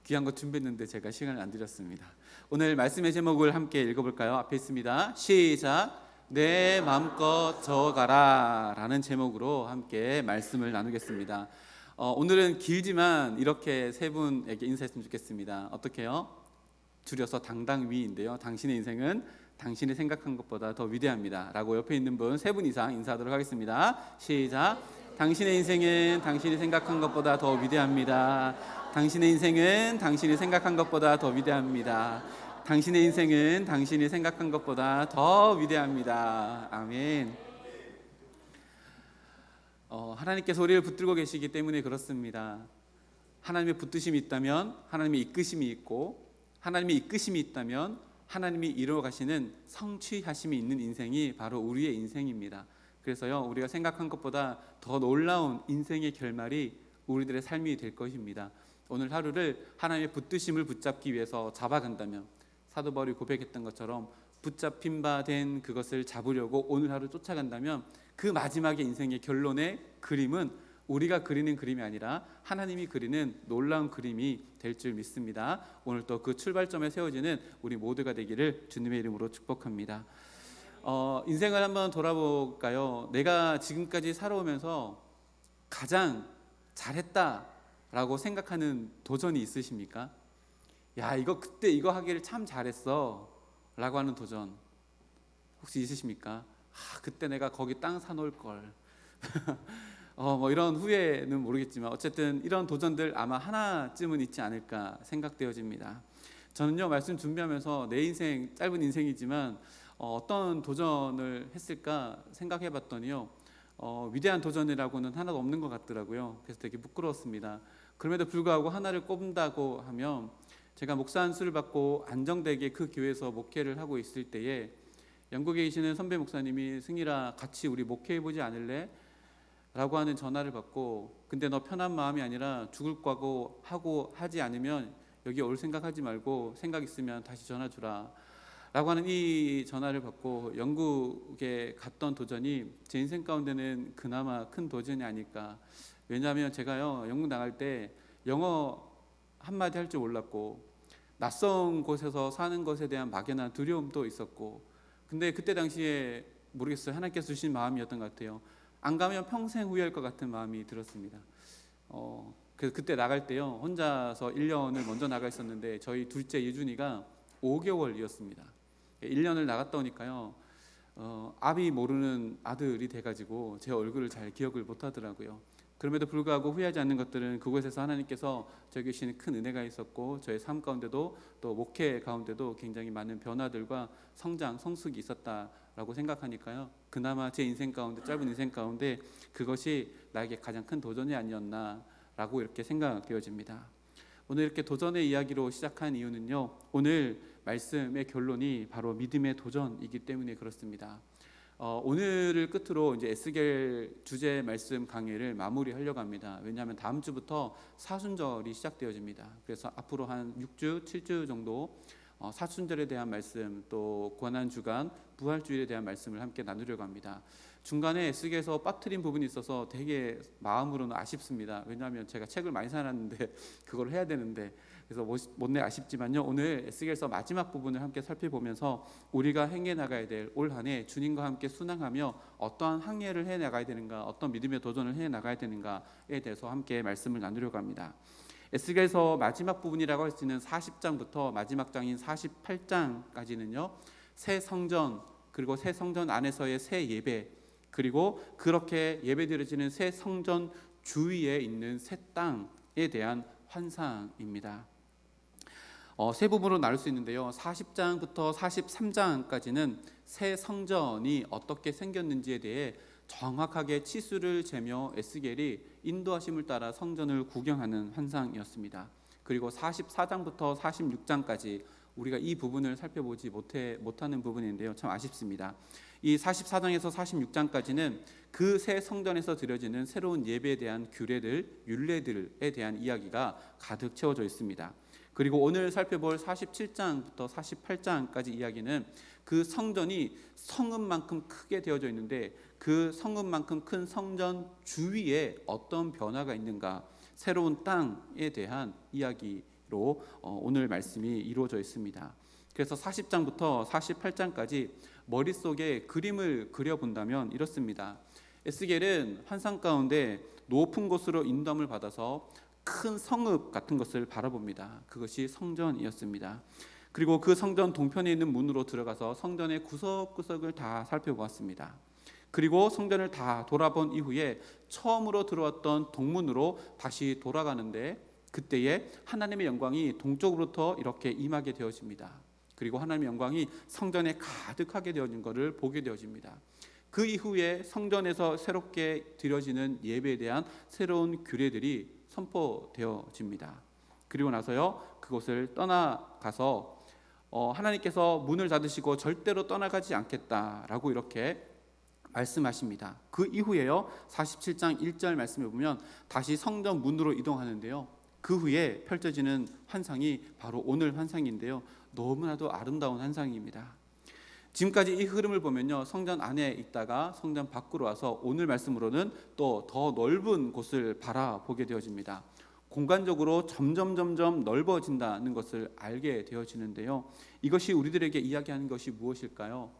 귀한 거 준비했는데 제가 시간을 안 드렸습니다. 오늘 말씀의 제목을 함께 읽어볼까요? 앞에 있습니다. 시작. 내 마음껏 저어가라 라는 제목으로 함께 말씀을 나누겠습니다. 오늘은 길지만 이렇게 세 분에게 인사했으면 좋겠습니다. 어떻게요? 줄여서 당당위인데요. 당신의 인생은 당신이 생각한 것보다 더 위대합니다 라고 옆에 있는 분 세 분 이상 인사하도록 하겠습니다. 시작. 당신의 인생은 당신이 생각한 것보다 더 위대합니다. 당신의 인생은 당신이 생각한 것보다 더 위대합니다. 당신의 인생은 당신이 생각한 것보다 더 위대합니다. 아멘. 하나님께서 우리를 붙들고 계시기 때문에 그렇습니다. 하나님의 붙드심이 있다면 하나님의 이끄심이 있고, 하나님의 이끄심이 있다면 하나님이 이루어 가시는 성취하심이 있는 인생이 바로 우리의 인생입니다. 그래서요, 우리가 생각한 것보다 더 놀라운 인생의 결말이 우리들의 삶이 될 것입니다. 오늘 하루를 하나님의 붙드심을 붙잡기 위해서 잡아간다면, 사도 바울이 고백했던 것처럼 붙잡힌 바 된 그것을 잡으려고 오늘 하루 쫓아간다면 그 마지막의 인생의 결론의 그림은 우리가 그리는 그림이 아니라 하나님이 그리는 놀라운 그림이 될 줄 믿습니다. 오늘 또 그 출발점에 세워지는 우리 모두가 되기를 주님의 이름으로 축복합니다. 인생을 한번 돌아볼까요? 내가 지금까지 살아오면서 가장 잘했다라고 생각하는 도전이 있으십니까? 야, 이거 그때 이거 하기를 참 잘했어 라고 하는 도전 혹시 있으십니까? 그때 내가 거기 땅 사놓을 걸. 뭐 이런 후회는 모르겠지만 어쨌든 이런 도전들 아마 하나쯤은 있지 않을까 생각되어집니다. 저는요, 말씀 준비하면서 내 인생, 짧은 인생이지만 어떤 도전을 했을까 생각해 봤더니요, 위대한 도전이라고는 하나도 없는 것 같더라고요. 그래서 되게 부끄러웠습니다. 그럼에도 불구하고 하나를 꼽는다고 하면, 제가 목사 안수를 받고 안정되게 그 교회에서 목회를 하고 있을 때에 영국에 계시는 선배 목사님이 승일아, 같이 우리 목회해보지 않을래? 라고 하는 전화를 받고, 근데 너 편한 마음이 아니라 죽을 거고 하고 하지 않으면 여기 올 생각하지 말고 생각 있으면 다시 전화 주라 라고 하는 이 전화를 받고 영국에 갔던 도전이 제 인생 가운데는 그나마 큰 도전이 아닐까. 왜냐하면 제가요, 영국 나갈 때 영어 한마디 할 줄 몰랐고 낯선 곳에서 사는 것에 대한 막연한 두려움도 있었고, 근데 그때 당시에 모르겠어요, 하나님께서 주신 마음이었던 것 같아요. 안 가면 평생 후회할 것 같은 마음이 들었습니다. 그래서 그때 나갈 때요, 혼자서 1년을 먼저 나가 있었는데 저희 둘째 예준이가 5개월이었습니다. 1년을 나갔다 오니까요, 앞이 모르는 아들이 돼가지고 제 얼굴을 잘 기억을 못하더라고요. 그럼에도 불구하고 후회하지 않는 것들은 그곳에서 하나님께서 저에게 주시는 큰 은혜가 있었고, 저의 삶 가운데도 또 목회 가운데도 굉장히 많은 변화들과 성장, 성숙이 있었다라고 생각하니까요, 그나마 제 인생 가운데, 짧은 인생 가운데 그것이 나에게 가장 큰 도전이 아니었나라고 이렇게 생각되어집니다. 오늘 이렇게 도전의 이야기로 시작한 이유는요, 오늘 말씀의 결론이 바로 믿음의 도전이기 때문에 그렇습니다. 오늘을 끝으로 이제 에스겔 주제 말씀 강의를 마무리하려고 합니다. 왜냐하면 다음 주부터 사순절이 시작되어집니다. 그래서 앞으로 한 6주, 7주 정도 사순절에 대한 말씀, 또 고난주간, 부활주일에 대한 말씀을 함께 나누려고 합니다. 중간에 에스겔에서 빠뜨린 부분이 있어서 되게 마음으로는 아쉽습니다. 왜냐하면 제가 책을 많이 사놨는데 그걸 해야 되는데, 그래서 못내 아쉽지만요, 오늘 에스겔서 마지막 부분을 함께 살펴보면서 우리가 행해 나가야 될 올 한 해 주님과 함께 순항하며 어떠한 항해를 해 나가야 되는가, 어떤 믿음의 도전을 해 나가야 되는가에 대해서 함께 말씀을 나누려고 합니다. 에스겔서 마지막 부분이라고 할 수 있는 40장부터 마지막 장인 48장까지는요, 새 성전, 그리고 새 성전 안에서의 새 예배, 그리고 그렇게 예배드려지는 새 성전 주위에 있는 새 땅에 대한 환상입니다. 세 부분으로 나눌 수 있는데요, 40장부터 43장까지는 새 성전이 어떻게 생겼는지에 대해 정확하게 치수를 재며 에스겔이 인도하심을 따라 성전을 구경하는 환상이었습니다. 그리고 44장부터 46장까지 우리가 이 부분을 살펴보지 못하는 부분인데요, 참 아쉽습니다. 이 44장에서 46장까지는 그 새 성전에서 드려지는 새로운 예배에 대한 규례들, 율례들에 대한 이야기가 가득 채워져 있습니다. 그리고 오늘 살펴볼 47장부터 48장까지 이야기는 그 성전이 성읍만큼 크게 되어져 있는데 그 성읍만큼 큰 성전 주위에 어떤 변화가 있는가, 새로운 땅에 대한 이야기로 오늘 말씀이 이루어져 있습니다. 그래서 40장부터 48장까지 머릿속에 그림을 그려본다면 이렇습니다. 에스겔은 환상 가운데 높은 곳으로 인도함을 받아서 큰 성읍 같은 것을 바라봅니다. 그것이 성전이었습니다. 그리고 그 성전 동편에 있는 문으로 들어가서 성전의 구석구석을 다 살펴보았습니다. 그리고 성전을 다 돌아본 이후에 처음으로 들어왔던 동문으로 다시 돌아가는데 그때에 하나님의 영광이 동쪽으로부터 이렇게 임하게 되어집니다. 그리고 하나님의 영광이 성전에 가득하게 되어진 것을 보게 되어집니다. 그 이후에 성전에서 새롭게 드려지는 예배에 대한 새로운 규례들이 선포되어집니다. 그리고 나서요 그곳을 떠나가서 하나님께서 문을 닫으시고 절대로 떠나가지 않겠다라고 이렇게 말씀하십니다. 그 이후에요 47장 1절 말씀을 보면 다시 성전 문으로 이동하는데요. 그 후에 펼쳐지는 환상이 바로 오늘 환상인데요. 너무나도 아름다운 환상입니다. 지금까지 이 흐름을 보면요 성전 안에 있다가 성전 밖으로 와서 오늘 말씀으로는 또 더 넓은 곳을 바라보게 되어집니다. 공간적으로 점점 넓어진다는 것을 알게 되어지는데요. 이것이 우리들에게 이야기하는 것이 무엇일까요?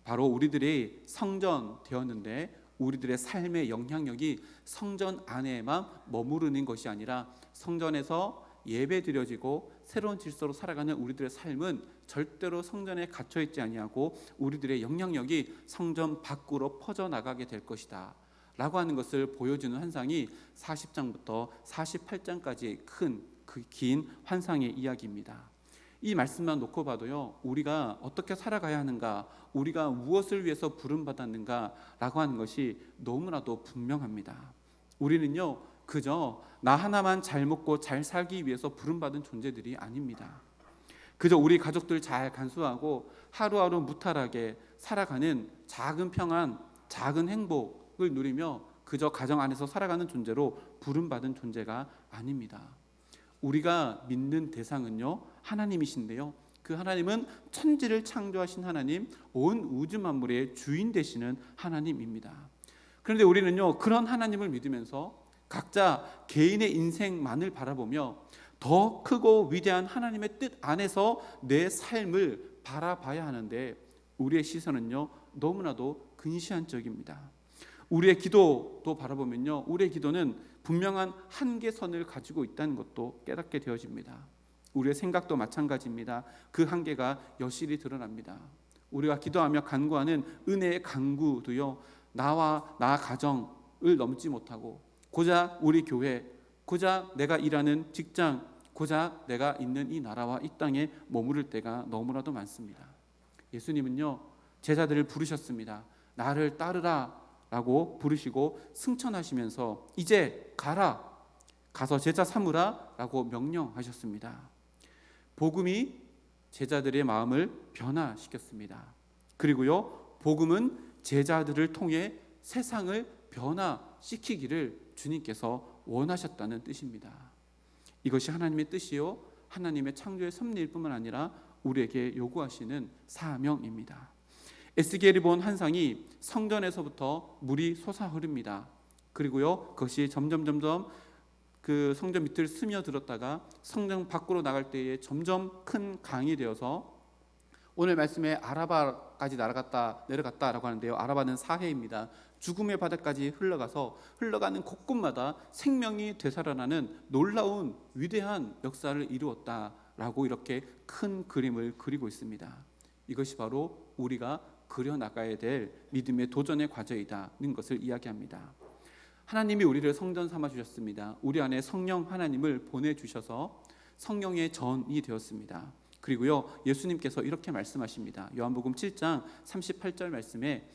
바로 우리들이 성전 되었는데 우리들의 삶의 영향력이 성전 안에만 머무르는 것이 아니라 성전에서 예배 드려지고 새로운 질서로 살아가는 우리들의 삶은 절대로 성전에 갇혀 있지 아니하고 우리들의 영향력이 성전 밖으로 퍼져나가게 될 것이다 라고 하는 것을 보여주는 환상이 40장부터 48장까지 긴 환상의 이야기입니다. 이 말씀만 놓고 봐도요 우리가 어떻게 살아가야 하는가, 우리가 무엇을 위해서 부름받았는가 라고 하는 것이 너무나도 분명합니다. 우리는요 그저 나 하나만 잘 먹고 잘 살기 위해서 부름받은 존재들이 아닙니다. 그저 우리 가족들 잘 간수하고 하루하루 무탈하게 살아가는 작은 평안, 작은 행복을 누리며 그저 가정 안에서 살아가는 존재로 부름받은 존재가 아닙니다. 우리가 믿는 대상은요 하나님이신데요 그 하나님은 천지를 창조하신 하나님, 온 우주 만물의 주인 되시는 하나님입니다. 그런데 우리는요 그런 하나님을 믿으면서 각자 개인의 인생만을 바라보며 더 크고 위대한 하나님의 뜻 안에서 내 삶을 바라봐야 하는데 우리의 시선은요 너무나도 근시안적입니다. 우리의 기도도 바라보면요 우리의 기도는 분명한 한계선을 가지고 있다는 것도 깨닫게 되어집니다. 우리의 생각도 마찬가지입니다. 그 한계가 여실히 드러납니다. 우리가 기도하며 간구하는 은혜의 간구도요 나와 나 가정을 넘지 못하고 고작 우리 교회, 고작 내가 일하는 직장, 고작 내가 있는 이 나라와 이 땅에 머무를 때가 너무나도 많습니다. 예수님은요 제자들을 부르셨습니다. 나를 따르라 라고 부르시고 승천하시면서 이제 가서 제자 삼으라 라고 명령하셨습니다. 복음이 제자들의 마음을 변화시켰습니다. 그리고요 복음은 제자들을 통해 세상을 변화시키기를 주님께서 원하셨다는 뜻입니다. 이것이 하나님의 뜻이요 하나님의 창조의 섭리일 뿐만 아니라 우리에게 요구하시는 사명입니다. 에스겔이 본 환상이 성전에서부터 물이 솟아 흐릅니다. 그리고요 그것이 점점 그 성전 밑을 스며들었다가 성전 밖으로 나갈 때에 점점 큰 강이 되어서 오늘 말씀에 아라바까지 내려갔다라고 하는데요. 아라바는 사해입니다. 죽음의 바다까지 흘러가서 흘러가는 곳곳마다 생명이 되살아나는 놀라운 위대한 역사를 이루었다라고 이렇게 큰 그림을 그리고 있습니다. 이것이 바로 우리가 그려나가야 될 믿음의 도전의 과정이라는 것을 이야기합니다. 하나님이 우리를 성전 삼아 주셨습니다. 우리 안에 성령 하나님을 보내주셔서 성령의 전이 되었습니다. 그리고요 예수님께서 이렇게 말씀하십니다. 요한복음 7장 38절 말씀에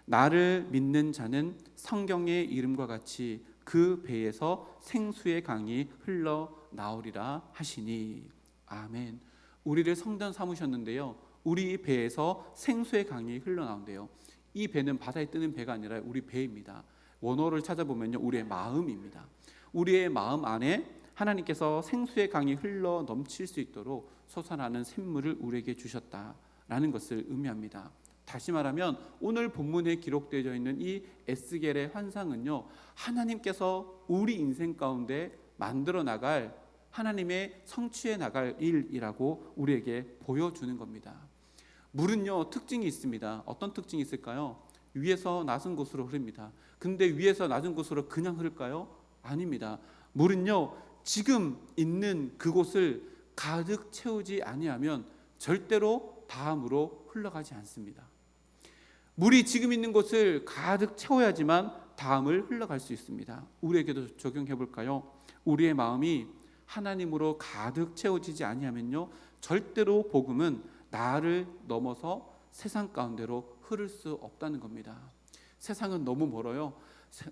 나를 믿는 자는 성경의 이름과 같이 그 배에서 생수의 강이 흘러나오리라 하시니. 아멘. 우리를 성전 삼으셨는데요 우리 배에서 생수의 강이 흘러나온대요. 이 배는 바다에 뜨는 배가 아니라 우리 배입니다. 원어를 찾아보면요 우리의 마음입니다. 우리의 마음 안에 하나님께서 생수의 강이 흘러 넘칠 수 있도록 솟아나는 샘물을 우리에게 주셨다라는 것을 의미합니다. 다시 말하면 오늘 본문에 기록되어 있는 이 에스겔의 환상은요 하나님께서 우리 인생 가운데 만들어 나갈 하나님의 성취해 나갈 일이라고 우리에게 보여주는 겁니다. 물은요, 특징이 있습니다. 어떤 특징이 있을까요? 위에서 낮은 곳으로 흐릅니다. 근데 위에서 낮은 곳으로 그냥 흐를까요? 아닙니다. 물은요, 지금 있는 그곳을 가득 채우지 아니하면 절대로 다음으로 흘러가지 않습니다. 물이 지금 있는 곳을 가득 채워야지만 다음을 흘러갈 수 있습니다. 우리에게도 적용해 볼까요? 우리의 마음이 하나님으로 가득 채워지지 아니하면요, 절대로 복음은 나를 넘어서 세상 가운데로 흐를 수 없다는 겁니다. 세상은 너무 멀어요.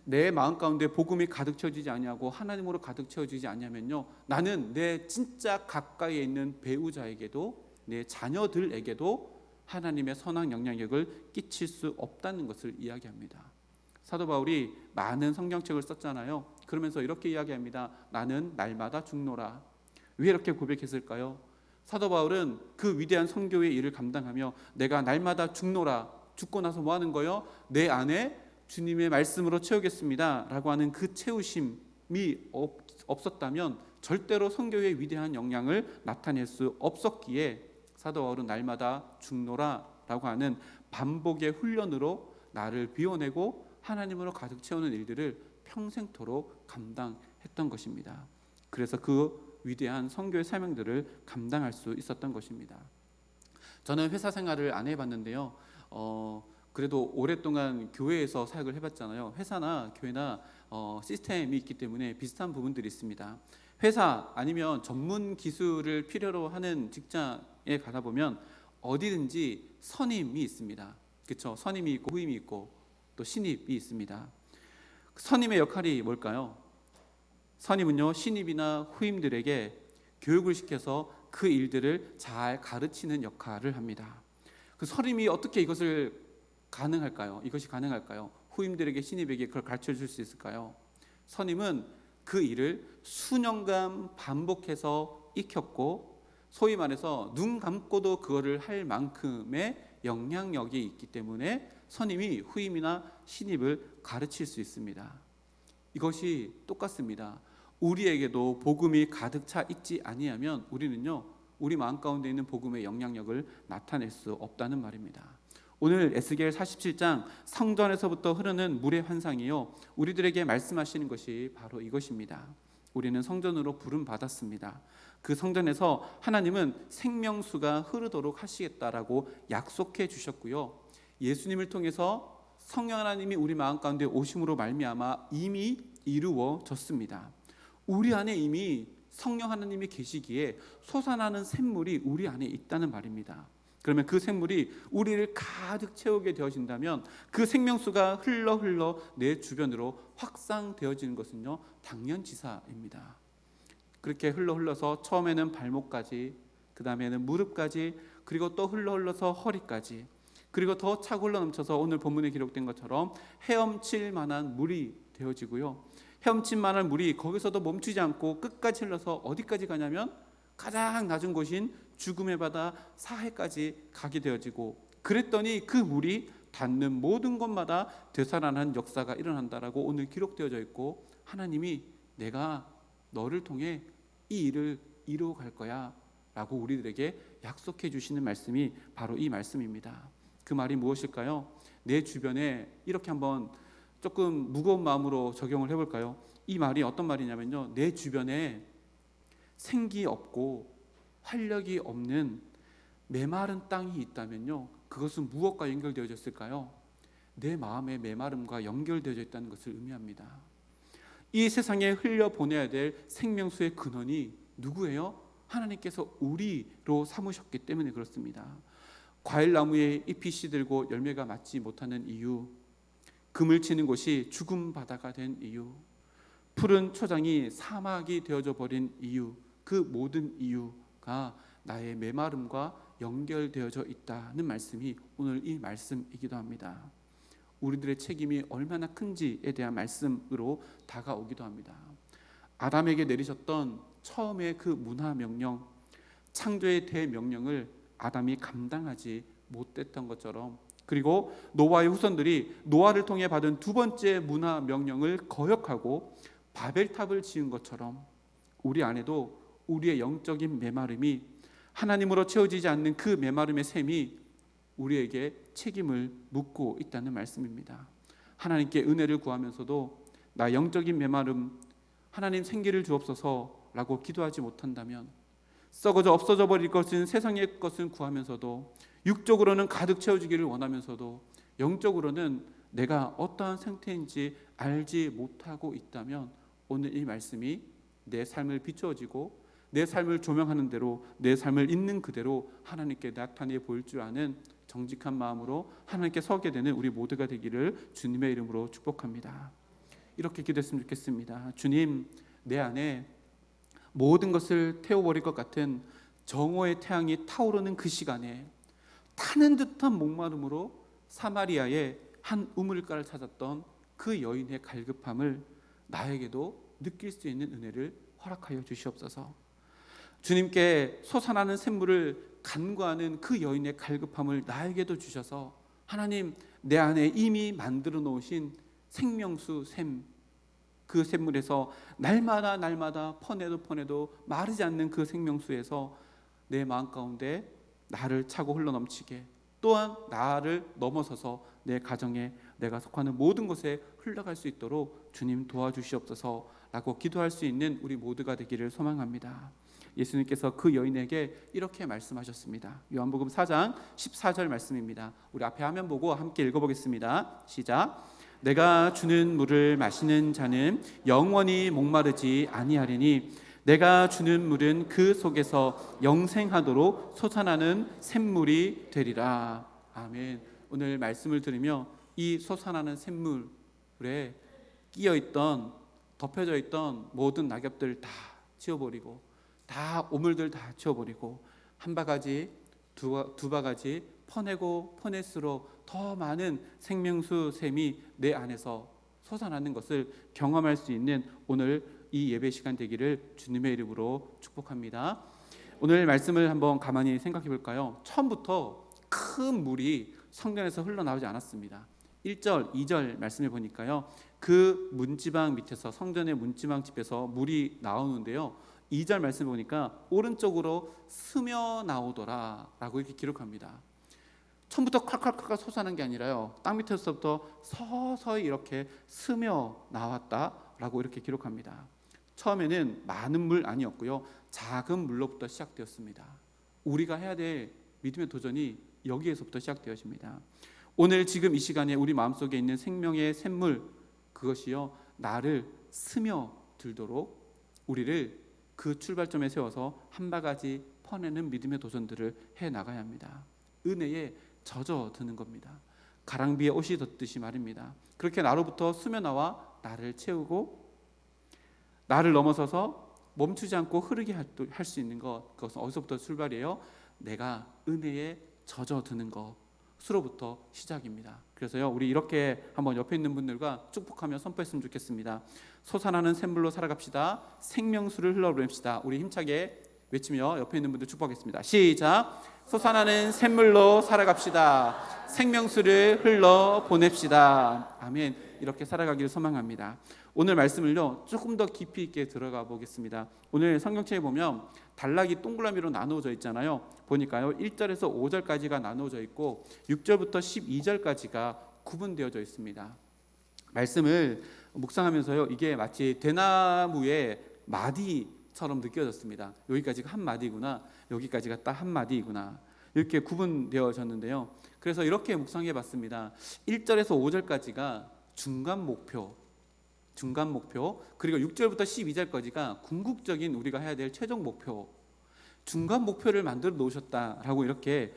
내 마음 가운데 복음이 가득 채워지지 아니하고 하나님으로 가득 채워지지 아니하면요, 나는 내 진짜 가까이에 있는 배우자에게도 내 자녀들에게도 하나님의 선한 영향력을 끼칠 수 없다는 것을 이야기합니다. 사도 바울이 많은 성경책을 썼잖아요. 그러면서 이렇게 이야기합니다. 나는 날마다 죽노라. 왜 이렇게 고백했을까요? 사도 바울은 그 위대한 선교의 일을 감당하며 내가 날마다 죽노라, 죽고 나서 뭐 하는 거예요? 내 안에 주님의 말씀으로 채우겠습니다 라고 하는 그 채우심이 없었다면 절대로 선교의 위대한 영향을 나타낼 수 없었기에 사도 바울은 날마다 죽노라 라고 하는 반복의 훈련으로 나를 비워내고 하나님으로 가득 채우는 일들을 평생토록 감당했던 것입니다. 그래서 그 위대한 선교의 사명들을 감당할 수 있었던 것입니다. 저는 회사 생활을 안 해봤는데요, 그래도 오랫동안 교회에서 사역을 해봤잖아요. 회사나 교회나 시스템이 있기 때문에 비슷한 부분들이 있습니다. 회사 아니면 전문 기술을 필요로 하는 직장에 가다 보면 어디든지 선임이 있습니다. 그렇죠? 선임이 있고 후임이 있고 또 신입이 있습니다. 선임의 역할이 뭘까요? 선임은요, 신입이나 후임들에게 교육을 시켜서 그 일들을 잘 가르치는 역할을 합니다. 그 선임이 어떻게 이것이 가능할까요? 후임들에게, 신입에게 그걸 가르쳐 줄 수 있을까요? 선임은 그 일을 수년간 반복해서 익혔고, 소위 말해서 눈 감고도 그거를 할 만큼의 영향력이 있기 때문에 선임이 후임이나 신입을 가르칠 수 있습니다. 이것이 똑같습니다. 우리에게도 복음이 가득 차 있지 아니하면 우리는요, 우리 마음 가운데 있는 복음의 영향력을 나타낼 수 없다는 말입니다. 오늘 에스겔 47장 성전에서부터 흐르는 물의 환상이요, 우리들에게 말씀하시는 것이 바로 이것입니다. 우리는 성전으로 부름 받았습니다. 그 성전에서 하나님은 생명수가 흐르도록 하시겠다라고 약속해 주셨고요, 예수님을 통해서 성령 하나님이 우리 마음 가운데 오심으로 말미암아 이미 이루어졌습니다. 우리 안에 이미 성령 하나님이 계시기에 솟아나는 샘물이 우리 안에 있다는 말입니다. 그러면 그 샘물이 우리를 가득 채우게 되어진다면 그 생명수가 흘러 내 주변으로 확산되어지는 것은요, 당연지사입니다. 그렇게 흘러서 처음에는 발목까지, 그 다음에는 무릎까지, 그리고 또 흘러서 허리까지, 그리고 더 차고 흘러넘쳐서 오늘 본문에 기록된 것처럼 헤엄칠 만한 물이 되어지고요, 헤엄칠 만한 물이 거기서도 멈추지 않고 끝까지 흘러서 어디까지 가냐면 가장 낮은 곳인 죽음의 바다 사해까지 가게 되어지고, 그랬더니 그 물이 닿는 모든 곳마다 되살아나는 역사가 일어난다라고 오늘 기록되어져 있고, 하나님이 내가 너를 통해 이 일을 이루어 갈 거야 라고 우리들에게 약속해 주시는 말씀이 바로 이 말씀입니다. 그 말이 무엇일까요? 내 주변에 이렇게 한번 조금 무거운 마음으로 적용을 해볼까요? 이 말이 어떤 말이냐면요, 내 주변에 생기 없고 활력이 없는 메마른 땅이 있다면요, 그것은 무엇과 연결되어져 있을까요? 내 마음의 메마름과 연결되어져 있다는 것을 의미합니다. 이 세상에 흘려보내야 될 생명수의 근원이 누구예요? 하나님께서 우리로 삼으셨기 때문에 그렇습니다. 과일나무에 잎이 시들고 열매가 맺지 못하는 이유, 금을 치는 곳이 죽음 바다가 된 이유, 푸른 초장이 사막이 되어져 버린 이유, 그 모든 이유가 나의 메마름과 연결되어져 있다는 말씀이 오늘 이 말씀이기도 합니다. 우리들의 책임이 얼마나 큰지에 대한 말씀으로 다가오기도 합니다. 아담에게 내리셨던 처음의 그 문화 명령, 창조의 대명령을 아담이 감당하지 못했던 것처럼, 그리고 노아의 후손들이 노아를 통해 받은 두 번째 문화 명령을 거역하고 바벨탑을 지은 것처럼 우리 안에도 우리의 영적인 메마름이 하나님으로 채워지지 않는 그 메마름의 샘이 우리에게 책임을 묻고 있다는 말씀입니다. 하나님께 은혜를 구하면서도 나 영적인 메마름, 하나님 생기를 주옵소서라고 기도하지 못한다면, 썩어져 없어져 버릴 것은 세상의 것은 구하면서도 육적으로는 가득 채워지기를 원하면서도 영적으로는 내가 어떠한 상태인지 알지 못하고 있다면, 오늘 이 말씀이 내 삶을 비추어지고 내 삶을 조명하는 대로, 내 삶을 있는 그대로 하나님께 나타내 보일 줄 아는 정직한 마음으로 하나님께 서게 되는 우리 모두가 되기를 주님의 이름으로 축복합니다. 이렇게 기도했으면 좋겠습니다. 주님, 내 안에 모든 것을 태워버릴 것 같은 정오의 태양이 타오르는 그 시간에 타는 듯한 목마름으로 사마리아의 한 우물가를 찾았던 그 여인의 갈급함을 나에게도 느낄 수 있는 은혜를 허락하여 주시옵소서. 주님께 솟아나는 샘물을 간구하는 그 여인의 갈급함을 나에게도 주셔서 하나님, 내 안에 이미 만들어 놓으신 생명수 샘, 그 샘물에서 날마다 퍼내도 마르지 않는 그 생명수에서 내 마음 가운데 나를 차고 흘러넘치게, 또한 나를 넘어서서 내 가정에, 내가 속하는 모든 곳에 흘러갈 수 있도록 주님 도와주시옵소서라고 기도할 수 있는 우리 모두가 되기를 소망합니다. 예수님께서 그 여인에게 이렇게 말씀하셨습니다. 요한복음 4장 14절 말씀입니다. 우리 앞에 화면 보고 함께 읽어보겠습니다. 시작. 내가 주는 물을 마시는 자는 영원히 목마르지 아니하리니 내가 주는 물은 그 속에서 영생하도록 솟아나는 샘물이 되리라. 아멘. 오늘 말씀을 들으며 이 솟아나는 샘물에 끼어있던, 덮여져 있던 모든 낙엽들 다 치워버리고, 다 오물들 다 치워버리고, 한 바가지 두 바가지 퍼내고 퍼낼수록 더 많은 생명수 샘이 내 안에서 솟아나는 것을 경험할 수 있는 오늘 이 예배 시간 되기를 주님의 이름으로 축복합니다. 오늘 말씀을 한번 가만히 생각해 볼까요? 처음부터 큰 물이 성전에서 흘러나오지 않았습니다. 1절, 2절 말씀을 보니까요, 그 문지방 밑에서, 성전의 문지방 집에서 물이 나오는데요, 2절 말씀을 보니까 오른쪽으로 스며 나오더라 라고 이렇게 기록합니다. 처음부터 칼칼칼 솟아난 게 아니라요, 땅 밑에서부터 서서히 이렇게 스며 나왔다라고 이렇게 기록합니다. 처음에는 많은 물 아니었고요, 작은 물로부터 시작되었습니다. 우리가 해야 될 믿음의 도전이 여기에서부터 시작되어집니다. 오늘 지금 이 시간에 우리 마음속에 있는 생명의 샘물, 그것이요, 나를 스며 들도록 우리를 그 출발점에 세워서 한 바가지 퍼내는 믿음의 도전들을 해 나가야 합니다. 은혜에 젖어드는 겁니다. 가랑비에 옷이 젖듯이 말입니다. 그렇게 나로부터 스며 나와 나를 채우고, 나를 넘어서서 멈추지 않고 흐르게 할 수 있는 것, 그것은 어디서부터 출발이에요? 내가 은혜에 젖어드는 것으로부터 시작입니다. 그래서요, 우리 이렇게 한번 옆에 있는 분들과 축복하며 선포했으면 좋겠습니다. 솟아나는 샘물로 살아갑시다. 생명수를 흘러보냅시다. 우리 힘차게 외치며 옆에 있는 분들 축복하겠습니다. 시작. 솟아나는 샘물로 살아갑시다. 생명수를 흘러보냅시다. 아멘. 이렇게 살아가기를 소망합니다. 오늘 말씀을요, 조금 더 깊이 있게 들어가 보겠습니다. 오늘 성경책에 보면 단락이 동그라미로 나누어져 있잖아요. 보니까요, 1절에서 5절까지가 나누어져 있고 6절부터 12절까지가 구분되어져 있습니다. 말씀을 묵상하면서요, 이게 마치 대나무의 마디처럼 느껴졌습니다. 여기까지가 한 마디구나, 여기까지가 딱 한 마디구나, 이렇게 구분되어졌는데요. 그래서 이렇게 묵상해 봤습니다. 1절에서 5절까지가 중간 목표, 그리고 6절부터 12절까지가 궁극적인 우리가 해야 될 최종 목표, 중간 목표를 만들어 놓으셨다라고 이렇게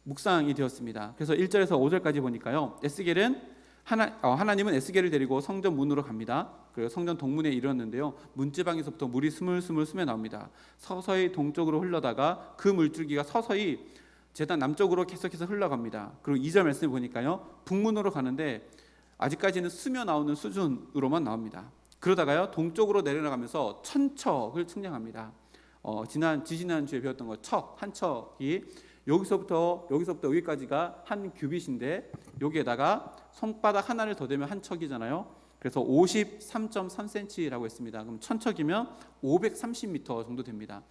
묵상이 되었습니다. 그래서 1절에서 5절까지 보니까요, 에스겔은 하나님은 에스겔을 데리고 성전 문으로 갑니다. 그리고 성전 동문에 이르렀는데요, 문지방에서부터 물이 스물스물 스며 나옵니다. 서서히 동쪽으로 흘러다가 그 물줄기가 서서히 제단 남쪽으로 계속해서 흘러갑니다. 그리고 2절 말씀을 보니까요, 북문으로 가는데 아직까지는 스며 나오는 수준으로만 나옵니다. 그러다가요, 동쪽으로 내려가면서 천척을 측량합니다. 지지난 주에 배웠던 거, 한 척이 여기서부터 여기까지가 한 규빗인데, 여기에다가 손바닥 하나를 더 대면 한 척이잖아요. 그래서 53.3cm라고 했습니다. 그럼 천척이면 530m 정도 됩니다.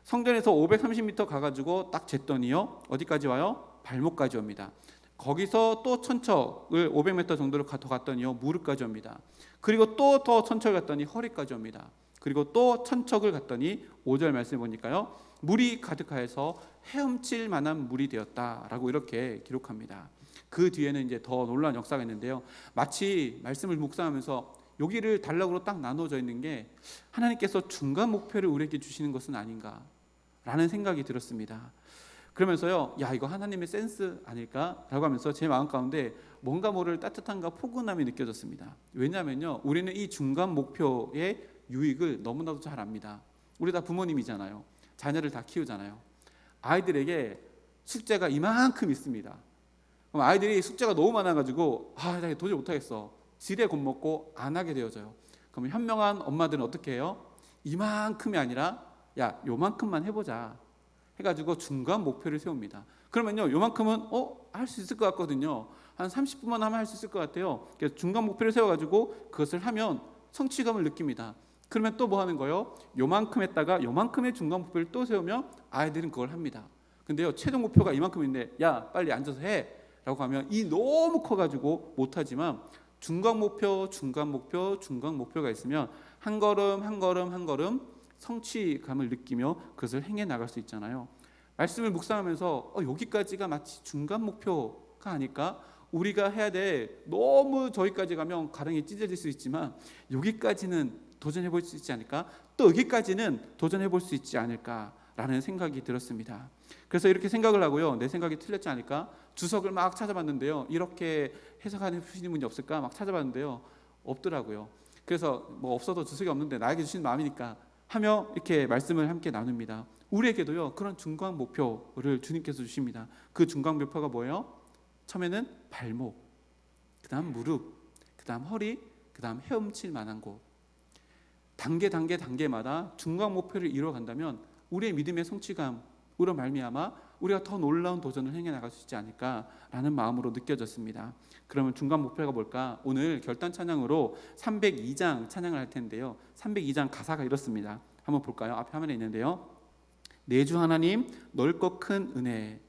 성전에서 530m 가가지고 딱 쟀더니요, 어디까지 와요? 발목까지 옵니다. 거기서 또 천척을 500m 정도를 더 갔더니요, 무릎까지 옵니다. 그리고 또 더 천척을 갔더니 허리까지 옵니다. 그리고 또 천척을 갔더니 5절 말씀을 보니까요, 물이 가득하여서 헤엄칠 만한 물이 되었다라고 이렇게 기록합니다. 그 뒤에는 이제 더 놀라운 역사가 있는데요, 마치 말씀을 묵상하면서 여기를 단락으로 딱 나눠져 있는 게 하나님께서 중간 목표를 우리에게 주시는 것은 아닌가라는 생각이 들었습니다. 그러면서요, 야, 이거 하나님의 센스 아닐까라고 하면서 제 마음 가운데 뭔가 모를 따뜻함과 포근함이 느껴졌습니다. 왜냐하면요, 우리는 이 중간 목표의 유익을 너무나도 잘 압니다. 우리 다 부모님이잖아요. 자녀를 다 키우잖아요. 아이들에게 숙제가 이만큼 있습니다. 그럼 아이들이 숙제가 너무 많아가지고 나 도저히 못하겠어, 지레 겁먹고 안 하게 되어져요. 그럼 현명한 엄마들은 어떻게 해요? 이만큼이 아니라 야, 요만큼만 해보자 해가지고 중간 목표를 세웁니다. 그러면요, 요만큼은 할 수 있을 것 같거든요. 한 30분만 하면 할 수 있을 것 같아요. 그래서 중간 목표를 세워가지고 그것을 하면 성취감을 느낍니다. 그러면 또 뭐 하는 거예요? 요만큼 했다가 요만큼의 중간 목표를 또 세우면 아이들은 그걸 합니다. 근데요, 최종 목표가 이만큼인데 야, 빨리 앉아서 해 라고 하면 이 너무 커가지고 못하지만 중간 목표, 중간 목표, 중간 목표가 있으면 한 걸음 한 걸음 한 걸음 성취감을 느끼며 그것을 행해 나갈 수 있잖아요. 말씀을 묵상하면서 여기까지가 마치 중간 목표가 아닐까? 우리가 해야 돼, 너무 저기까지 가면 가랑이 찢어질 수 있지만 여기까지는 도전해 볼 수 있지 않을까? 또 여기까지는 도전해 볼 수 있지 않을까라는 생각이 들었습니다. 그래서 이렇게 생각을 하고요, 내 생각이 틀렸지 않을까? 주석을 막 찾아봤는데요, 이렇게 해석하는 분이 없을까? 막 찾아봤는데요, 없더라고요. 그래서 뭐 없어도 주석이 없는데 나에게 주신 마음이니까 하며 이렇게 말씀을 함께 나눕니다. 우리에게도요, 그런 중간 목표를 주님께서 주십니다. 그 중간 목표가 뭐예요? 처음에는 발목, 그 다음 무릎, 그 다음 허리, 그 다음 헤엄칠 만한 곳, 단계마다 중간 목표를 이루어간다면 우리의 믿음의 성취감으로 말미암아 우리가 더 놀라운 도전을 행해 나갈 수 있지 않을까라는 마음으로 느껴졌습니다. 그러면 중간 목표가 뭘까? 오늘 결단 찬양으로 302장 찬양을 할 텐데요, 302장 가사가 이렇습니다. 한번 볼까요? 앞에 화면에 있는데요, 내 주 하나님 넓고 큰 은혜,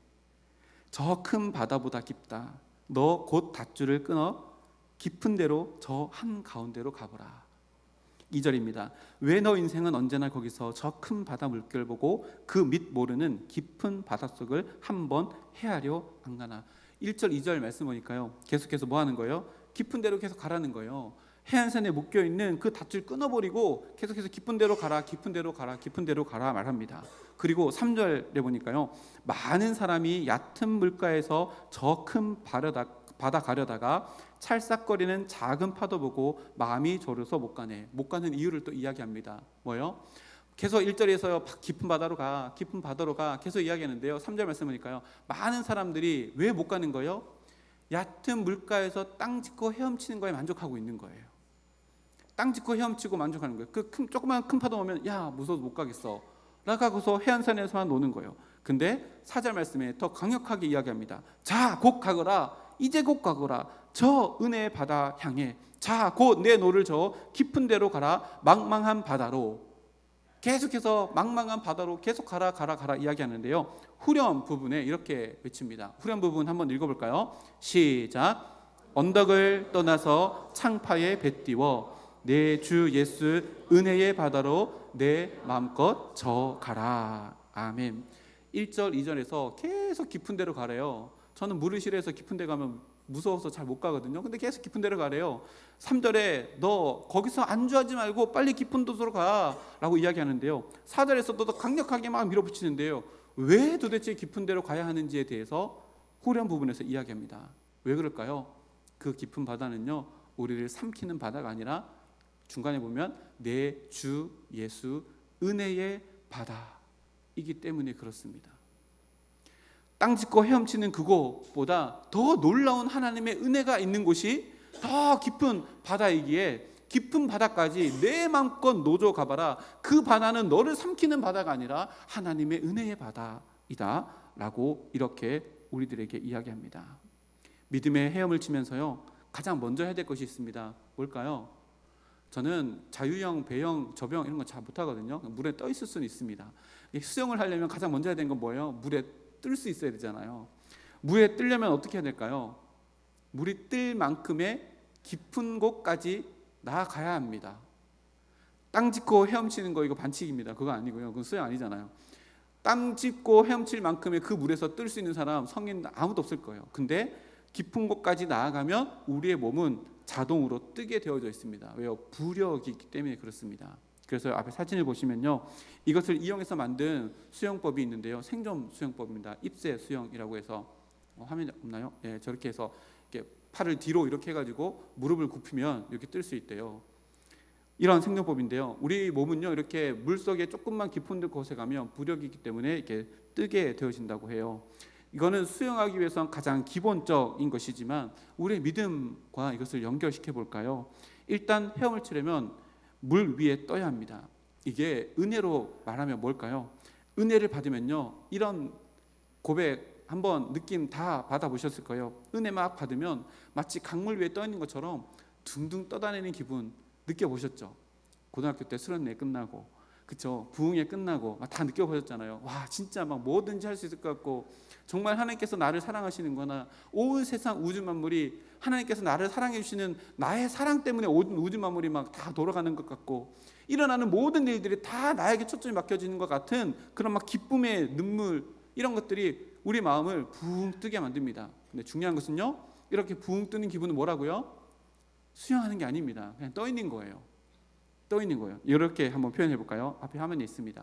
저 큰 바다보다 깊다. 너 곧 닷줄을 끊어 깊은 데로 저 한가운데로 가보라. 2절입니다. 왜 너 인생은 언제나 거기서 저 큰 바다 물결 보고 그 밑 모르는 깊은 바닷속을 한번 헤아려 안 가나. 1절 2절 말씀 보니까요, 계속해서 뭐 하는 거예요? 깊은 데로 계속 가라는 거예요. 해안선에 묶여있는 그 닷줄 끊어버리고 계속해서 깊은 데로 가라, 깊은 데로 가라, 깊은 데로 가라 말합니다. 그리고 3절에 보니까요, 많은 사람이 얕은 물가에서 저 큰 바다 가려다가 찰싹거리는 작은 파도 보고 마음이 졸여서 못 가네. 못 가는 이유를 또 이야기합니다. 뭐요? 계속 1절에서요, 깊은 바다로 가, 깊은 바다로 가 계속 이야기하는데요, 3절 말씀 보니까요, 많은 사람들이 왜 못 가는 거예요? 얕은 물가에서 땅 짚고 헤엄치는 거에 만족하고 있는 거예요. 땅 짚고 헤엄치고 만족하는 거예요. 조그만 큰 파도 오면 야, 무서워서 못 가겠어 라고서 해안선에서만 노는 거예요. 근데 4절 말씀에 더 강력하게 이야기합니다. 자, 곧 가거라. 이제 곧 가거라. 저 은혜의 바다 향해. 자, 곧 내 노를 저 깊은 데로 가라. 망망한 바다로. 계속해서 망망한 바다로 계속 가라 이야기하는데요, 후렴 부분에 이렇게 외칩니다. 후렴 부분 한번 읽어볼까요? 시작. 언덕을 떠나서 창파에 배 띄워 내 주 예수 은혜의 바다로 내 마음껏 저 가라. 아멘. 1절 2절에서 계속 깊은 데로 가래요. 저는 물을 싫어해서 깊은 데 가면 무서워서 잘 못 가거든요. 근데 계속 깊은 데로 가래요. 3절에 너 거기서 안주하지 말고 빨리 깊은 곳으로 가 라고 이야기하는데요, 4절에서도 더 강력하게 막 밀어붙이는데요, 왜 도대체 깊은 데로 가야 하는지에 대해서 후렴 부분에서 이야기합니다. 왜 그럴까요? 그 깊은 바다는요, 우리를 삼키는 바다가 아니라 중간에 보면 내 주 예수 은혜의 바다이기 때문에 그렇습니다. 땅 짚고 헤엄치는 그곳보다 더 놀라운 하나님의 은혜가 있는 곳이 더 깊은 바다이기에 깊은 바다까지 내 맘껏 노조 가봐라. 그 바다는 너를 삼키는 바다가 아니라 하나님의 은혜의 바다이다 라고 이렇게 우리들에게 이야기합니다. 믿음의 헤엄을 치면서요, 가장 먼저 해야 될 것이 있습니다. 뭘까요? 저는 자유형, 배영, 저병 이런 거 잘 못하거든요. 물에 떠 있을 수는 있습니다. 수영을 하려면 가장 먼저 해야 되는 건 뭐예요? 물에 뜰 수 있어야 되잖아요. 물에 뜨려면 어떻게 해야 될까요? 물이 뜰 만큼의 깊은 곳까지 나아가야 합니다. 땅 짚고 헤엄치는 거 이거 반칙입니다. 그거 아니고요. 그건 수영 아니잖아요. 땅 짚고 헤엄칠 만큼의 그 물에서 뜰 수 있는 사람 성인 아무도 없을 거예요. 근데 깊은 곳까지 나아가면 우리의 몸은 자동으로 뜨게 되어져 있습니다. 왜요? 부력이 있기 때문에 그렇습니다. 그래서 앞에 사진을 보시면요, 이것을 이용해서 만든 수영법이 있는데요, 생존 수영법입니다. 입새 수영이라고 해서 화면이 없나요? 예, 저렇게 해서 이렇게 팔을 뒤로 이렇게 해가지고 무릎을 굽히면 이렇게 뜰 수 있대요. 이런 생존법인데요, 우리 몸은요 이렇게 물 속에 조금만 깊은 곳에 가면 부력이 있기 때문에 이렇게 뜨게 되어진다고 해요. 이거는 수영하기 위해서는 가장 기본적인 것이지만 우리의 믿음과 이것을 연결시켜 볼까요? 일단 헤엄을 치려면 물 위에 떠야 합니다. 이게 은혜로 말하면 뭘까요? 은혜를 받으면요, 이런 고백 한번 느낌 다 받아보셨을 거예요. 은혜 막 받으면 마치 강물 위에 떠 있는 것처럼 둥둥 떠다니는 기분 느껴보셨죠? 고등학교 때 수련회 끝나고, 그쵸? 부흥회 끝나고 다 느껴보셨잖아요. 와, 진짜 막 뭐든지 할 수 있을 것 같고, 정말 하나님께서 나를 사랑하시는구나. 온 세상 우주 만물이 하나님께서 나를 사랑해 주시는 나의 사랑 때문에 온 우주 만물이 막 다 돌아가는 것 같고, 일어나는 모든 일들이 다 나에게 초점이 맡겨지는 것 같은 그런 막 기쁨의 눈물, 이런 것들이 우리 마음을 붕 뜨게 만듭니다. 근데 중요한 것은요, 이렇게 붕 뜨는 기분은 뭐라고요? 수영하는 게 아닙니다. 그냥 떠 있는 거예요. 떠 있는 거예요. 이렇게 한번 표현해 볼까요? 앞에 화면에 있습니다.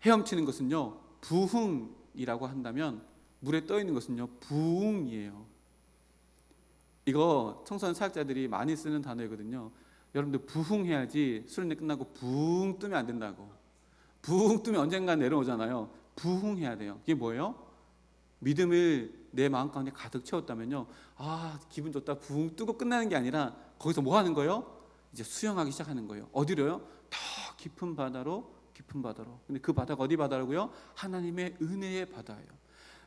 헤엄치는 것은요, 부흥이라고 한다면 물에 떠 있는 것은요, 부흥이에요. 이거 청소년 사역자들이 많이 쓰는 단어이거든요. 여러분들 부흥해야지 수련회 끝나고 붕 뜨면 안 된다고. 붕 뜨면 언젠가 내려오잖아요. 부흥해야 돼요. 이게 뭐예요? 믿음을 내 마음 가운데 가득 채웠다면요, 아 기분 좋다 붕 뜨고 끝나는 게 아니라 거기서 뭐 하는 거예요? 이제 수영하기 시작하는 거예요. 어디로요? 더 깊은 바다로, 깊은 바다로. 근데 그 바다가 어디 바다라고요? 하나님의 은혜의 바다예요.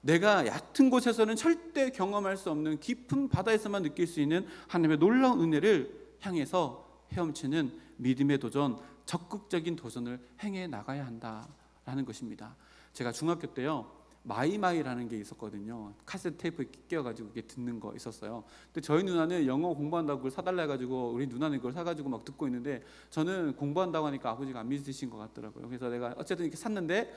내가 얕은 곳에서는 절대 경험할 수 없는 깊은 바다에서만 느낄 수 있는 하나님의 놀라운 은혜를 향해서 헤엄치는 믿음의 도전, 적극적인 도전을 행해 나가야 한다라는 것입니다. 제가 중학교 때요, 마이마이라는 게 있었거든요. 카세트 테이프에 끼워가지고 이게 듣는 거 있었어요. 근데 저희 누나는 영어 공부한다고 그걸 사달라 해가지고 우리 누나는 그걸 사가지고 막 듣고 있는데, 저는 공부한다고 하니까 아버지가 안 믿으신 것 같더라고요. 그래서 내가 어쨌든 이렇게 샀는데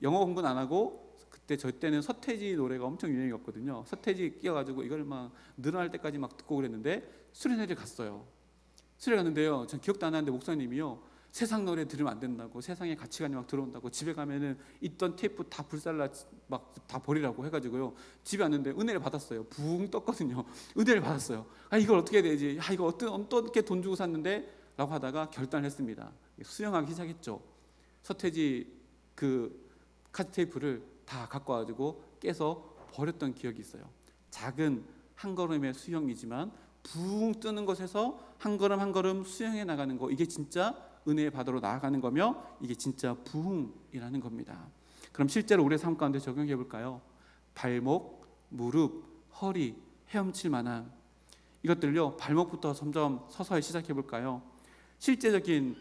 영어 공부는 안 하고, 그때 저 때는 서태지 노래가 엄청 유행이었거든요. 서태지 끼워가지고 이걸 막 늘어날 때까지 막 듣고 그랬는데, 수련회를 갔어요. 수련회 갔는데요, 전 기억도 안 나는데 목사님이요, 세상 노래 들으면 안 된다고, 세상의 가치관이 막 들어온다고, 집에 가면은 있던 테이프 다 불살라 막 다 버리라고 해가지고요, 집에 왔는데 은혜를 받았어요. 붕 떴거든요. 은혜를 받았어요. 아, 이걸 어떻게 해야 되지? 아, 이거 어떻게 돈 주고 샀는데? 라고 하다가 결단을 했습니다. 수영하기 시작했죠. 서태지 그 카세트 테이프를 다 갖고 와가지고 깨서 버렸던 기억이 있어요. 작은 한 걸음의 수영이지만 붕 뜨는 것에서 한 걸음 한 걸음 수영해 나가는 거, 이게 진짜 은혜의 바다로 나아가는 거며, 이게 진짜 부흥이라는 겁니다. 그럼 실제로 우리의 삶 가운데 적용해 볼까요? 발목, 무릎, 허리, 헤엄칠 만한 이것들요, 발목부터 점점 서서히 시작해 볼까요? 실제적인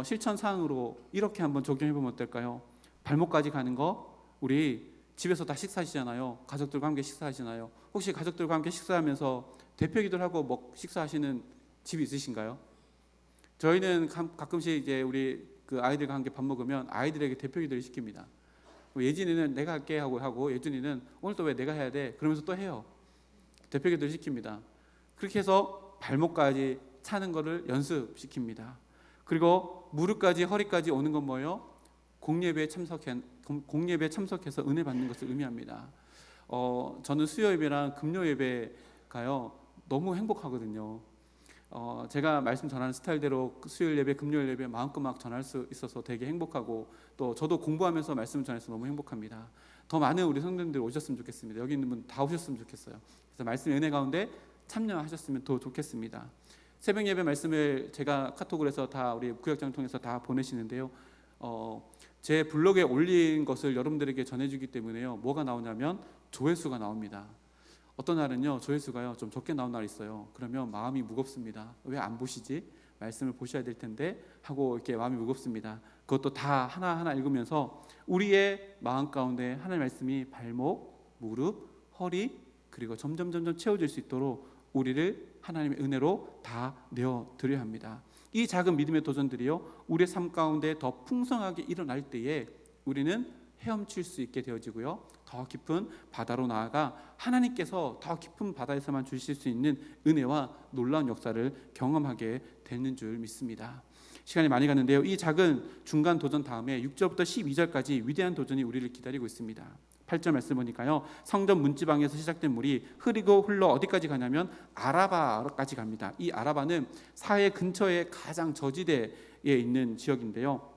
실천 사항으로 이렇게 한번 적용해 보면 어떨까요? 발목까지 가는 거, 우리 집에서 다 식사하시잖아요. 가족들과 함께 식사하시나요? 혹시 가족들과 함께 식사하면서 대표기도를 하고 식사하시는 집이 있으신가요? 저희는 가끔씩 이제 우리 그 아이들과 함께 밥 먹으면 아이들에게 대표기도를 시킵니다. 예진이는 내가 할게 하고 예준이는 오늘 또 왜 내가 해야 돼? 그러면서 또 해요. 대표기도를 시킵니다. 그렇게 해서 발목까지 차는 거를 연습시킵니다. 그리고 무릎까지 허리까지 오는 건 뭐예요? 공예배에 참석해서 은혜 받는 것을 의미합니다. 저는 수요예배랑 금요예배가요 너무 행복하거든요. 제가 말씀 전하는 스타일대로 수요일 예배, 금요일 예배 마음껏 막 전할 수 있어서 되게 행복하고, 또 저도 공부하면서 말씀 전해서 너무 행복합니다. 더 많은 우리 성도님들 오셨으면 좋겠습니다. 여기 있는 분 다 오셨으면 좋겠어요. 그래서 말씀 은혜 가운데 참여하셨으면 더 좋겠습니다. 새벽 예배 말씀을 제가 카톡으로 해서 다 우리 구역장을 통해서 다 보내시는데요, 제 블로그에 올린 것을 여러분들에게 전해주기 때문에요, 뭐가 나오냐면 조회수가 나옵니다. 어떤 날은요 조회수가요 좀 적게 나온 날이 있어요. 그러면 마음이 무겁습니다. 왜 안 보시지? 말씀을 보셔야 될 텐데 하고 이렇게 마음이 무겁습니다. 그것도 다 하나하나 읽으면서 우리의 마음 가운데 하나님의 말씀이 발목, 무릎, 허리 그리고 점점 채워질 수 있도록 우리를 하나님의 은혜로 다 내어드려야 합니다. 이 작은 믿음의 도전들이요 우리의 삶 가운데 더 풍성하게 일어날 때에 우리는 헤엄칠 수 있게 되어지고요 더 깊은 바다로 나아가 하나님께서 더 깊은 바다에서만 주실 수 있는 은혜와 놀라운 역사를 경험하게 되는 줄 믿습니다. 시간이 많이 갔는데요 이 작은 중간 도전 다음에 6절부터 12절까지 위대한 도전이 우리를 기다리고 있습니다. 8절 말씀 보니까요 성전 문지방에서 시작된 물이 흐르고 흘러 어디까지 가냐면 아라바까지 갑니다. 이 아라바는 사해 근처에 가장 저지대에 있는 지역인데요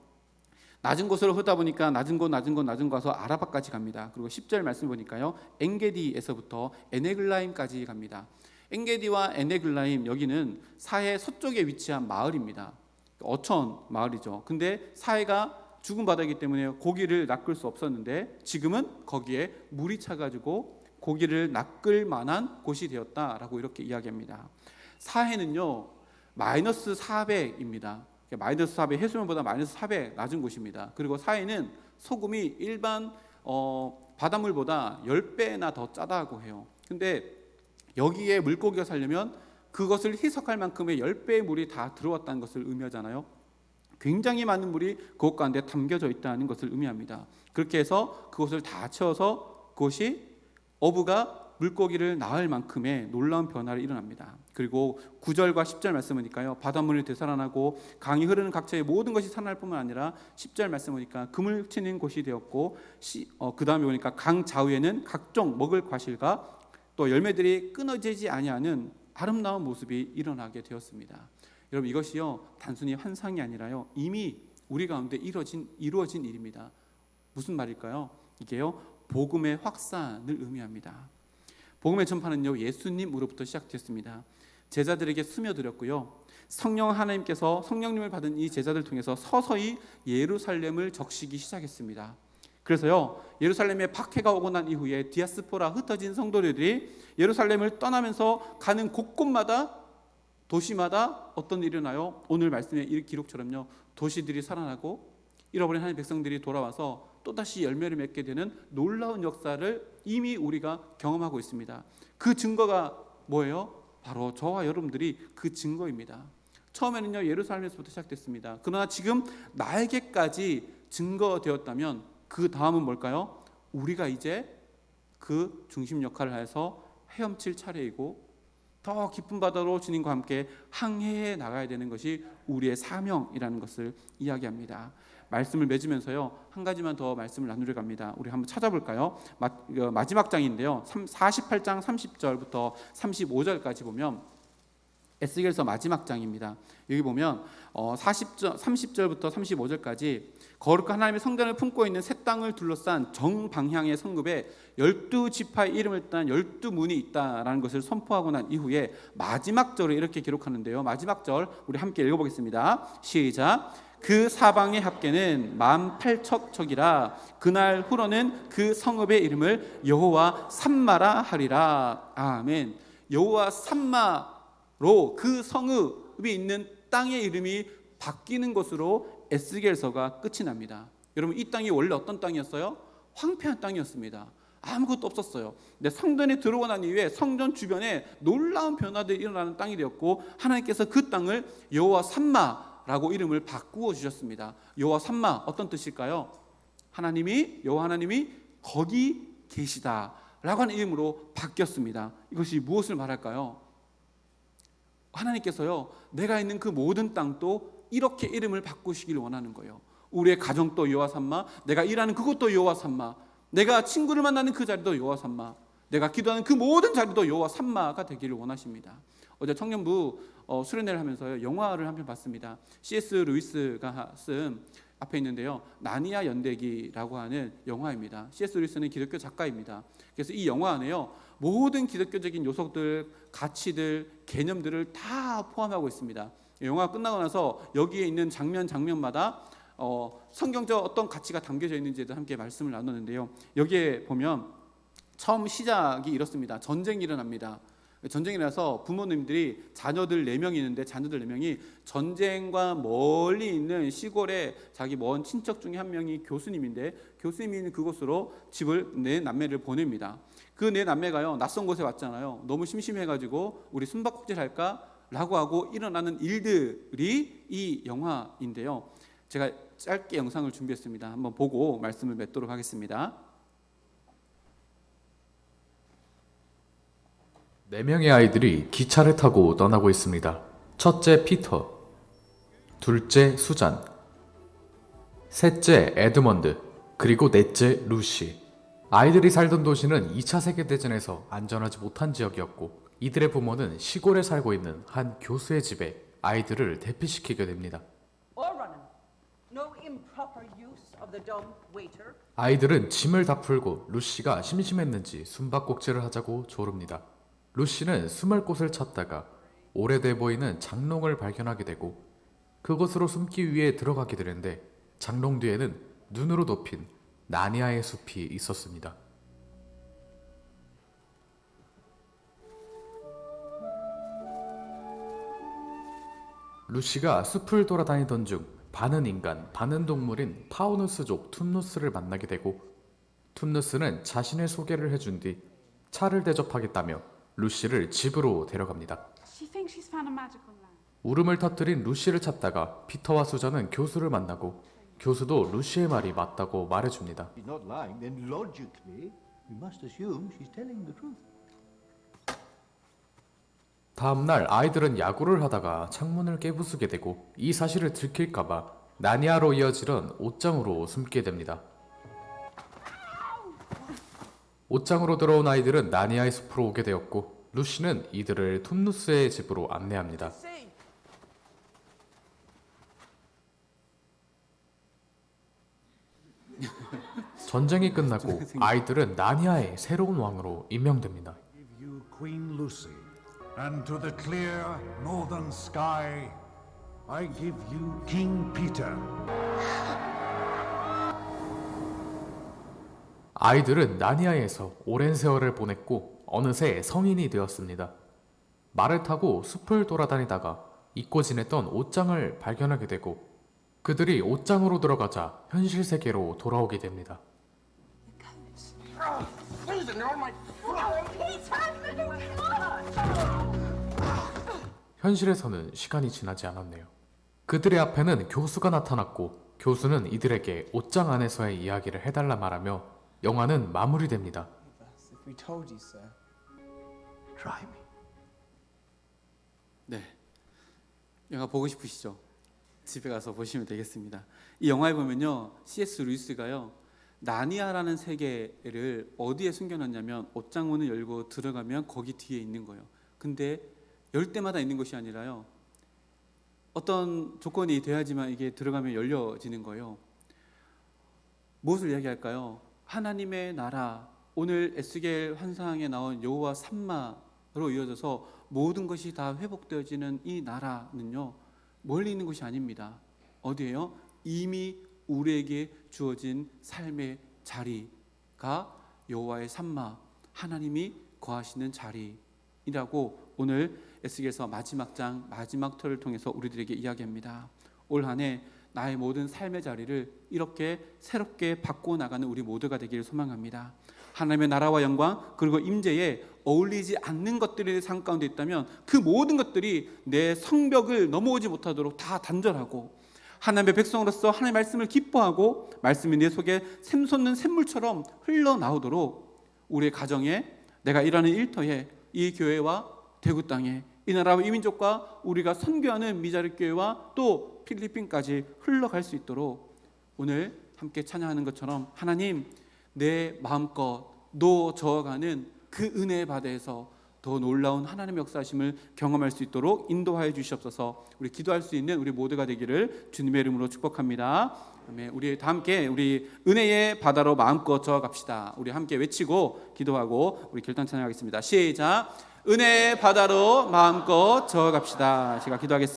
낮은 곳으로 흐르다 보니까 낮은 곳 가서 아라바까지 갑니다. 그리고 10절 말씀 보니까요 엔게디에서부터 에네글라임까지 갑니다. 엔게디와 에네글라임 여기는 사해 서쪽에 위치한 마을입니다. 어촌 마을이죠. 근데 사해가 죽은 바다이기 때문에 고기를 낚을 수 없었는데 지금은 거기에 물이 차가지고 고기를 낚을 만한 곳이 되었다라고 이렇게 이야기합니다. 사해는요 마이너스 400입니다. 마이너스 400 해수면보다 마이너스 400 낮은 곳입니다. 그리고 사해는 소금이 일반 바닷물보다 10배나 더 짜다고 해요. 근데 여기에 물고기가 살려면 그것을 희석할 만큼의 10배의 물이 다 들어왔다는 것을 의미하잖아요. 굉장히 많은 물이 그것 가운데 담겨져 있다는 것을 의미합니다. 그렇게 해서 그것을 다 채워서 그것이 어부가 물고기를 낳을 만큼의 놀라운 변화를 일어납니다. 그리고 9절과 10절 말씀이니까요 바닷물이 되살아나고 강이 흐르는 각처의 모든 것이 살아날 뿐만 아니라 10절 말씀 보니까 금을 치는 곳이 되었고 그 다음에 보니까 강 좌우에는 각종 먹을 과실과 또 열매들이 끊어지지 아니하는 아름다운 모습이 일어나게 되었습니다. 여러분 이것이요 단순히 환상이 아니라요 이미 우리 가운데 이루어진 일입니다. 무슨 말일까요? 이게요 복음의 확산을 의미합니다. 복음의 전파는요 예수님으로부터 시작되었습니다. 제자들에게 스며들었고요 성령 하나님께서 성령님을 받은 이 제자들 통해서 서서히 예루살렘을 적시기 시작했습니다. 그래서요 예루살렘에 박해가 오고 난 이후에 디아스포라 흩어진 성도들이 예루살렘을 떠나면서 가는 곳곳마다 도시마다 어떤 일이 일어나요? 오늘 말씀의 기록처럼요 도시들이 살아나고 잃어버린 하나님의 백성들이 돌아와서 또다시 열매를 맺게 되는 놀라운 역사를 이미 우리가 경험하고 있습니다. 그 증거가 뭐예요? 바로 저와 여러분들이 그 증거입니다. 처음에는요 예루살렘에서부터 시작됐습니다. 그러나 지금 나에게까지 증거되었다면 그 다음은 뭘까요? 우리가 이제 그 중심 역할을 해서 헤엄칠 차례이고 더 깊은 바다로 주님과 함께 항해해 나가야 되는 것이 우리의 사명이라는 것을 이야기합니다. 말씀을 맺으면서요 한 가지만 더 말씀을 나누려 합니다. 우리 한번 찾아볼까요? 마지막 장인데요 48장 30절부터 35절까지 보면 에스겔서 마지막 장입니다. 여기 보면 30절부터 35절까지 거룩한 하나님의 성전을 품고 있는 새 땅을 둘러싼 정방향의 성읍에 12지파의 이름을 딴 12문이 있다라는 것을 선포하고 난 이후에 마지막 절을 이렇게 기록하는데요 마지막 절 우리 함께 읽어보겠습니다. 시작. 그 사방의 합계는 18,000척이라 그날 후로는 그 성읍의 이름을 여호와 삼마라 하리라. 아멘. 여호와 삼마로 그 성읍이 있는 땅의 이름이 바뀌는 것으로 에스겔서가 끝이 납니다. 여러분 이 땅이 원래 어떤 땅이었어요? 황폐한 땅이었습니다. 아무것도 없었어요. 근데 성전에 들어오고 난 이후에 성전 주변에 놀라운 변화들이 일어나는 땅이 되었고 하나님께서 그 땅을 여호와 삼마라고 이름을 바꾸어 주셨습니다. 여호와 삼마 어떤 뜻일까요? 여호와 하나님이 거기 계시다라고 하는 이름으로 바뀌었습니다. 이것이 무엇을 말할까요? 하나님께서요 내가 있는 그 모든 땅도 이렇게 이름을 바꾸시길 원하는 거예요. 우리의 가정도 여호와 삼마, 내가 일하는 그곳도 여호와 삼마, 내가 친구를 만나는 그 자리도 여호와 삼마, 내가 기도하는 그 모든 자리도 여호와 삼마가 되기를 원하십니다. 어제 청년부 수련회를 하면서요 영화를 한 편 봤습니다. C.S. 루이스가 쓴 앞에 있는데요 나니아 연대기라고 하는 영화입니다. C.S. 루이스는 기독교 작가입니다. 그래서 이 영화 안에요 모든 기독교적인 요소들, 가치들, 개념들을 다 포함하고 있습니다. 영화가 끝나고 나서 여기에 있는 장면마다 성경적 어떤 가치가 담겨져 있는지에도 함께 말씀을 나눴는데요 여기에 보면 처음 시작이 이렇습니다. 전쟁이 일어납니다. 전쟁이 나서 부모님들이 자녀들 4명이 있는데 자녀들 4명이 전쟁과 멀리 있는 시골에 자기 먼 친척 중에 한 명이 교수님인데 교수님이 있는 그곳으로 집을 4남매를 보냅니다. 그 4남매가요 낯선 곳에 왔잖아요. 너무 심심해가지고 우리 숨바꼭질 할까? 라고 하고 일어나는 일들이 이 영화인데요. 제가 짧게 영상을 준비했습니다. 한번 보고 말씀을 맺도록 하겠습니다. 4명의 아이들이 기차를 타고 떠나고 있습니다. 첫째 피터, 둘째 수잔, 셋째 에드먼드, 그리고 넷째 루시. 아이들이 살던 도시는 2차 세계대전에서 안전하지 못한 지역이었고 이들의 부모는 시골에 살고 있는 한 교수의 집에 아이들을 대피시키게 됩니다. No improper use of the dumb waiter. 아이들은 짐을 다 풀고 루시가 심심했는지 숨바꼭질을 하자고 조릅니다. 루시는 숨을 곳을 찾다가 오래돼 보이는 장롱을 발견하게 되고 그곳으로 숨기 위해 들어가게 되는데 장롱 뒤에는 눈으로 덮인 나니아의 숲이 있었습니다. 루시가 숲을 돌아다니던 중 반은 인간, 반은 동물인 파우누스족 툰누스를 만나게 되고 툰누스는 자신의 소개를 해준 뒤 차를 대접하겠다며 루시를 집으로 데려갑니다. She thinks she's found a magical lamp. 울음을 터뜨린 루시를 찾다가 피터와 수잔은 교수를 만나고 교수도 루시의 말이 맞다고 말해줍니다. She's not lying, then logically, we must assume she's telling the truth. 다음날 아이들은 야구를 하다가 창문을 깨부수게 되고 이 사실을 들킬까봐 나니아로 이어지던 옷장으로 숨게 됩니다. 옷장으로 들어온 아이들은 나니아의 숲으로 오게 되었고 루시는 이들을 툰누스의 집으로 안내합니다. 전쟁이 끝나고 아이들은 나니아의 새로운 왕으로 임명됩니다. Give you Queen Lucy, and to the clear northern sky, I give you King Peter. 아이들은 나니아에서 오랜 세월을 보냈고 어느새 성인이 되었습니다. 말을 타고 숲을 돌아다니다가 잊고 지냈던 옷장을 발견하게 되고 그들이 옷장으로 들어가자 현실 세계로 돌아오게 됩니다. 현실에서는 시간이 지나지 않았네요. 그들의 앞에는 교수가 나타났고 교수는 이들에게 옷장 안에서의 이야기를 해달라 말하며 영화는 마무리됩니다. If we told you so. Try me. 네, 영화 보고 싶으시죠? 집에 가서 보시면 되겠습니다. 이 영화에 보면요, C.S. 루이스가요, 나니아라는 세계를 어디에 숨겨놨냐면 옷장문을 열고 들어가면 거기 뒤에 있는 거예요. 근데 열 때마다 있는 것이 아니라요, 어떤 조건이 돼야지만 이게 들어가면 열려지는 거예요. 무엇을 이야기할까요? 하나님의 나라, 오늘 에스겔 환상에 나온 여호와 삼마로 이어져서 모든 것이 다 회복되어지는 이 나라는요, 멀리 있는 것이 아닙니다. 어디예요? 이미 우리에게 주어진 삶의 자리가 여호와의 삼마, 하나님이 거하시는 자리이라고 오늘 에스겔서 마지막 장 마지막 터를 통해서 우리들에게 이야기합니다. 올 한 해 나의 모든 삶의 자리를 이렇게 새롭게 바꾸어 나가는 우리 모두가 되기를 소망합니다. 하나님의 나라와 영광 그리고 임재에 어울리지 않는 것들이 내 삶 가운데 있다면 그 모든 것들이 내 성벽을 넘어오지 못하도록 다 단절하고 하나님의 백성으로서 하나님의 말씀을 기뻐하고 말씀이 내 속에 샘솟는 샘물처럼 흘러나오도록 우리의 가정에, 내가 일하는 일터에, 이 교회와 대구 땅에, 이 나라와 이 민족과 우리가 선교하는 미자립 교회와 또 필리핀까지 흘러갈 수 있도록 오늘 함께 찬양하는 것처럼 하나님, 내 마음껏 저어가는 그 은혜의 바다에서 더 놀라운 하나님의 역사하심을 경험할 수 있도록 인도하여 주시옵소서. 우리 기도할 수 있는 우리 모두가 되기를 주님의 이름으로 축복합니다. 아멘. 우리 다 함께 우리 은혜의 바다로 마음껏 저어갑시다. 우리 함께 외치고 기도하고 우리 결단 찬양하겠습니다. 시작. 은혜의 바다로 마음껏 저어갑시다. 제가 기도하겠습니다.